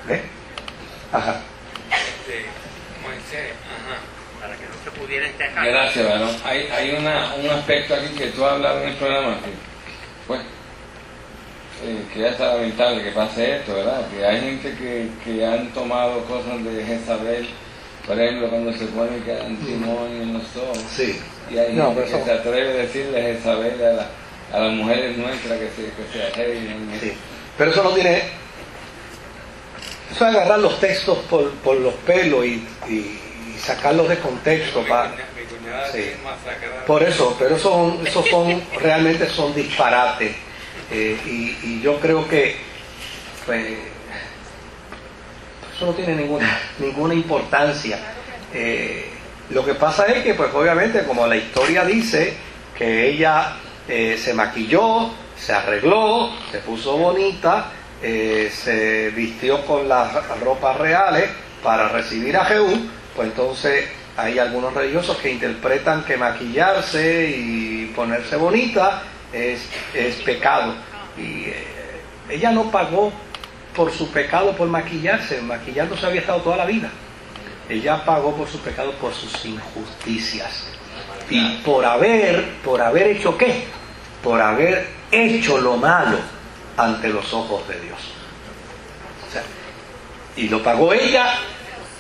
¿Ves? Ajá. Moisés, para que no se pudiera encajar. Gracias, varón. Hay un aspecto aquí que tú has hablado en el programa que, pues, que ya está lamentable que pase esto, ¿verdad? Que hay gente que han tomado cosas de Jezabel, por ejemplo, cuando se pone que antimonio en los ojos. Sí. Y hay gente que eso... se atreve a decirle Jezabel a las mujeres nuestras que se arreglen. Sí. Pero eso no tiene... Eso es agarrar los textos por los pelos y sacarlos de contexto. Sí. Por eso, pero esos son realmente son disparates. Y yo creo que pues, eso no tiene ninguna importancia. Lo que pasa es que, pues obviamente, como la historia dice, que ella se maquilló, se arregló, se puso bonita, se vistió con las ropas reales para recibir a Jehú, pues entonces hay algunos religiosos que interpretan que maquillarse y ponerse bonita es pecado. Y ella no pagó por su pecado por maquillarse, maquillándose había estado toda la vida. Ella pagó por su pecado por sus injusticias. Y por haber hecho ¿qué? Por haber hecho lo malo ante los ojos de Dios. O sea, y lo pagó ella,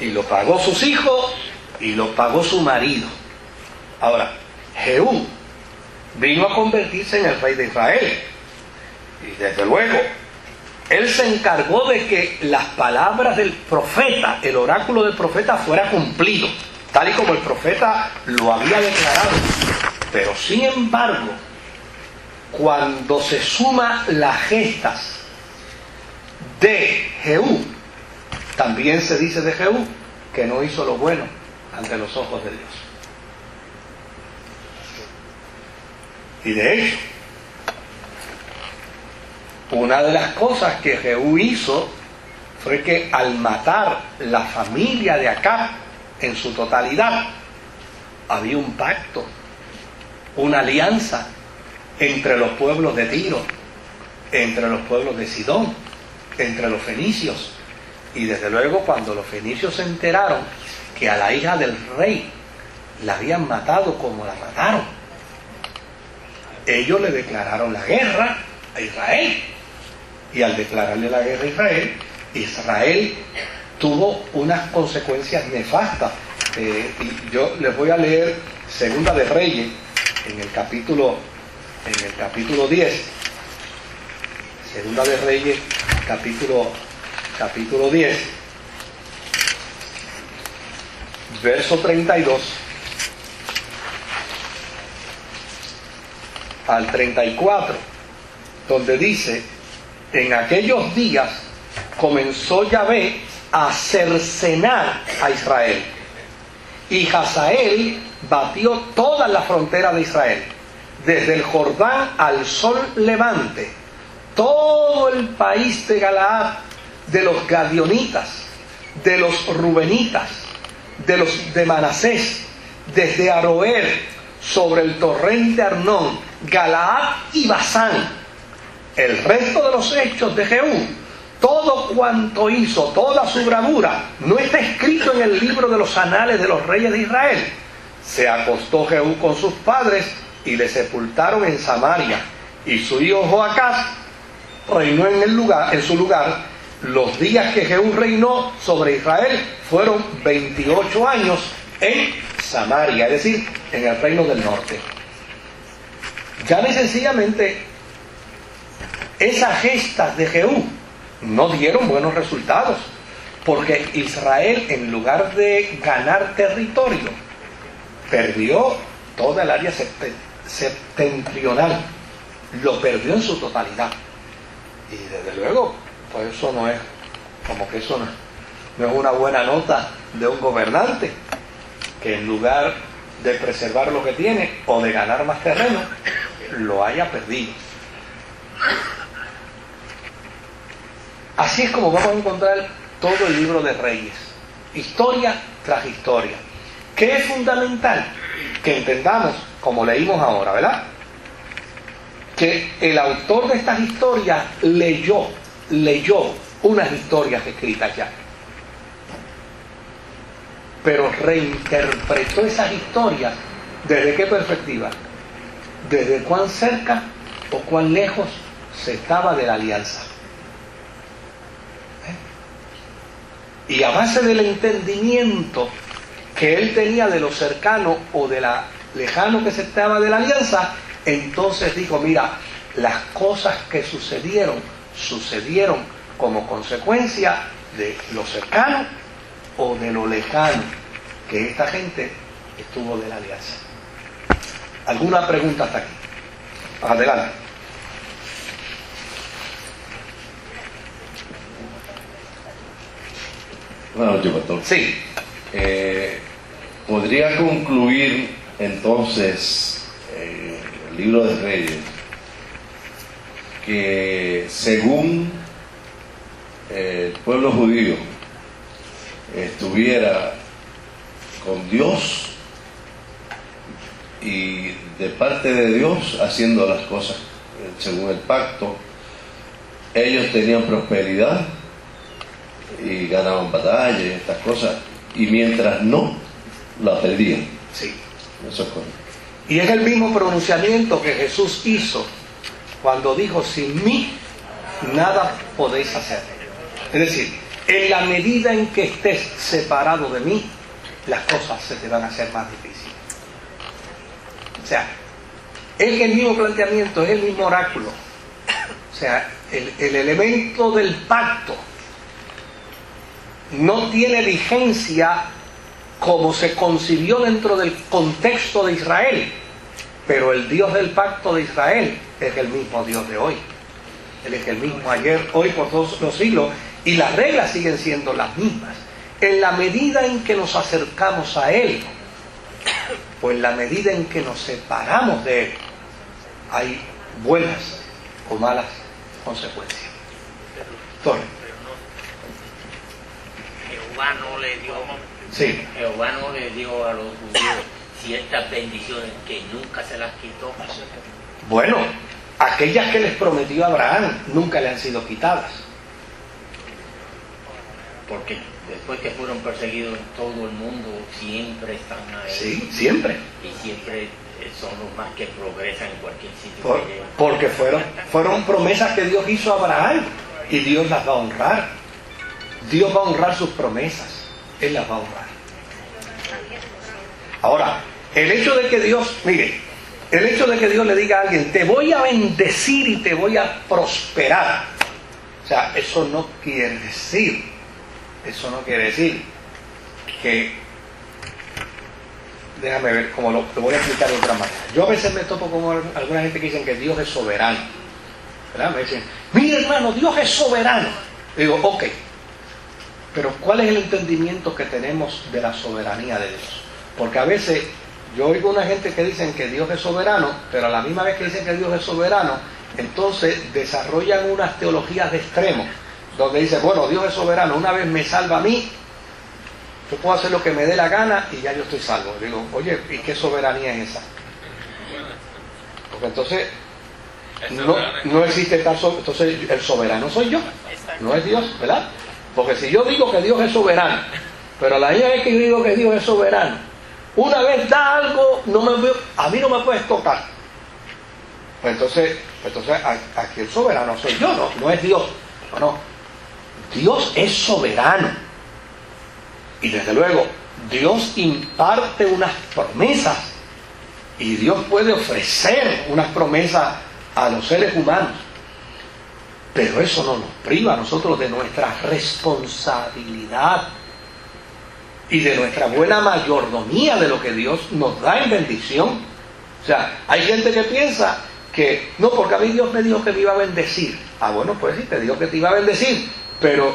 y lo pagó sus hijos, y lo pagó su marido. Ahora, Jehú vino a convertirse en el rey de Israel. Y desde luego, él se encargó de que las palabras del profeta, el oráculo del profeta, fuera cumplido, tal y como el profeta lo había declarado. Pero sin embargo, cuando se suma las gestas de Jehú, también se dice de Jehú que no hizo lo bueno ante los ojos de Dios. Y de hecho, una de las cosas que Jehú hizo fue que al matar la familia de Acab en su totalidad, había un pacto, una alianza entre los pueblos de Tiro, entre los pueblos de Sidón, entre los fenicios. Y desde luego cuando los fenicios se enteraron que a la hija del rey la habían matado como la mataron, ellos le declararon la guerra a Israel. Y al declararle la guerra a Israel, Israel tuvo unas consecuencias nefastas. Y yo les voy a leer Segunda de Reyes, en el capítulo 10. Segunda de Reyes, capítulo 10, verso 32 al 34, donde dice: en aquellos días comenzó Yahvé a cercenar a Israel, y Hazael batió toda la frontera de Israel, desde el Jordán al sol levante, todo el país de Galaad, de los Gadionitas, de los Rubenitas, de los de Manasés, desde Aroer, sobre el torrente Arnón, Galaad y Basán. El resto de los hechos de Jehú, todo cuanto hizo, toda su bravura, no está escrito en el libro de los anales de los reyes de Israel. Se acostó Jehú con sus padres y le sepultaron en Samaria, y su hijo Joacás reinó en su lugar. Los días que Jehú reinó sobre Israel fueron 28 años en Samaria, es decir, en el reino del norte. Ya ni sencillamente esas gestas de Jehú no dieron buenos resultados, porque Israel, en lugar de ganar territorio, perdió toda el área septentrional, lo perdió en su totalidad. Y desde luego, pues eso no es, como que eso no es una buena nota de un gobernante, que en lugar de preservar lo que tiene o de ganar más terreno, lo haya perdido. Así es como vamos a encontrar todo el libro de Reyes, historia tras historia. ¿Qué es fundamental? Que entendamos, como leímos ahora, ¿verdad?, que el autor de estas historias leyó unas historias escritas ya, pero reinterpretó esas historias. ¿Desde qué perspectiva? Desde cuán cerca o cuán lejos se estaba de la alianza. Y a base del entendimiento que él tenía de lo cercano o de la lejano que se estaba de la alianza, entonces dijo, mira, las cosas que sucedieron como consecuencia de lo cercano o de lo lejano que esta gente estuvo de la alianza. ¿Alguna pregunta hasta aquí? Adelante. Buenas noches, pastor. Sí. ¿Podría concluir entonces el libro de Reyes que según el pueblo judío estuviera con Dios y de parte de Dios haciendo las cosas según el pacto, ellos tenían prosperidad y ganaban batallas y estas cosas, y mientras no, la perdían? Sí. Eso es correcto. Y es el mismo pronunciamiento que Jesús hizo cuando dijo, sin mí nada podéis hacer. Es decir, en la medida en que estés separado de mí, las cosas se te van a hacer más difíciles. O sea, es el mismo planteamiento, es el mismo oráculo. O sea, el elemento del pacto no tiene vigencia como se concibió dentro del contexto de Israel, pero el Dios del pacto de Israel es el mismo Dios de hoy. Él es el mismo ayer, hoy, por todos los siglos, y las reglas siguen siendo las mismas. En la medida en que nos acercamos a Él, o en la medida en que nos separamos de Él, hay buenas o malas consecuencias. Torre. Jehová no le dio, Sí. Jehová no le dio a los judíos ciertas bendiciones que nunca se las quitó. Bueno, aquellas que les prometió Abraham nunca le han sido quitadas. Porque después que fueron perseguidos en todo el mundo, siempre están ahí. Sí, siempre. Y siempre son los más que progresan en cualquier sitio que llegan. Porque fueron promesas que Dios hizo a Abraham y Dios las va a honrar. Dios va a honrar sus promesas. Él las va a honrar. Ahora, el hecho de que Dios, mire, el hecho de que Dios le diga a alguien, te voy a bendecir y te voy a prosperar. O sea, eso no quiere decir que, déjame ver cómo lo voy a explicar de otra manera. Yo a veces me topo con alguna gente que dicen que Dios es soberano, ¿verdad? Me dicen, mira hermano, Dios es soberano. Digo, ok, pero ¿cuál es el entendimiento que tenemos de la soberanía de Dios? Porque a veces yo oigo una gente que dicen que Dios es soberano, pero a la misma vez que dicen que Dios es soberano, entonces desarrollan unas teologías de extremo, donde dice, bueno, Dios es soberano, una vez me salva a mí, yo puedo hacer lo que me dé la gana y ya yo estoy salvo. Digo, oye, ¿y qué soberanía es esa? Porque entonces no existe tal entonces el soberano soy yo, no es Dios, ¿verdad? Porque si yo digo que Dios es soberano, pero a la misma vez que yo digo que Dios es soberano, una vez da algo, a mí no me puedes tocar. Pues entonces aquí el soberano soy yo, no es Dios. No. Dios es soberano. Y desde luego, Dios imparte unas promesas. Y Dios puede ofrecer unas promesas a los seres humanos. Pero eso no nos priva a nosotros de nuestra responsabilidad y de nuestra buena mayordomía de lo que Dios nos da en bendición. O sea, hay gente que piensa que, no, porque a mí Dios me dijo que me iba a bendecir. Ah, bueno, pues sí, te dijo que te iba a bendecir, pero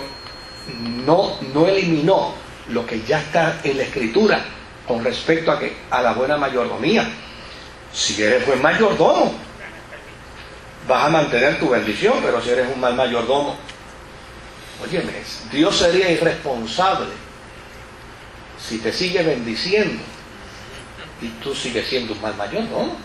no eliminó lo que ya está en la Escritura con respecto a la buena mayordomía. Si eres buen mayordomo, vas a mantener tu bendición, pero si eres un mal mayordomo, óyeme, Dios sería irresponsable si te sigue bendiciendo y tú sigues siendo un mal mayordomo.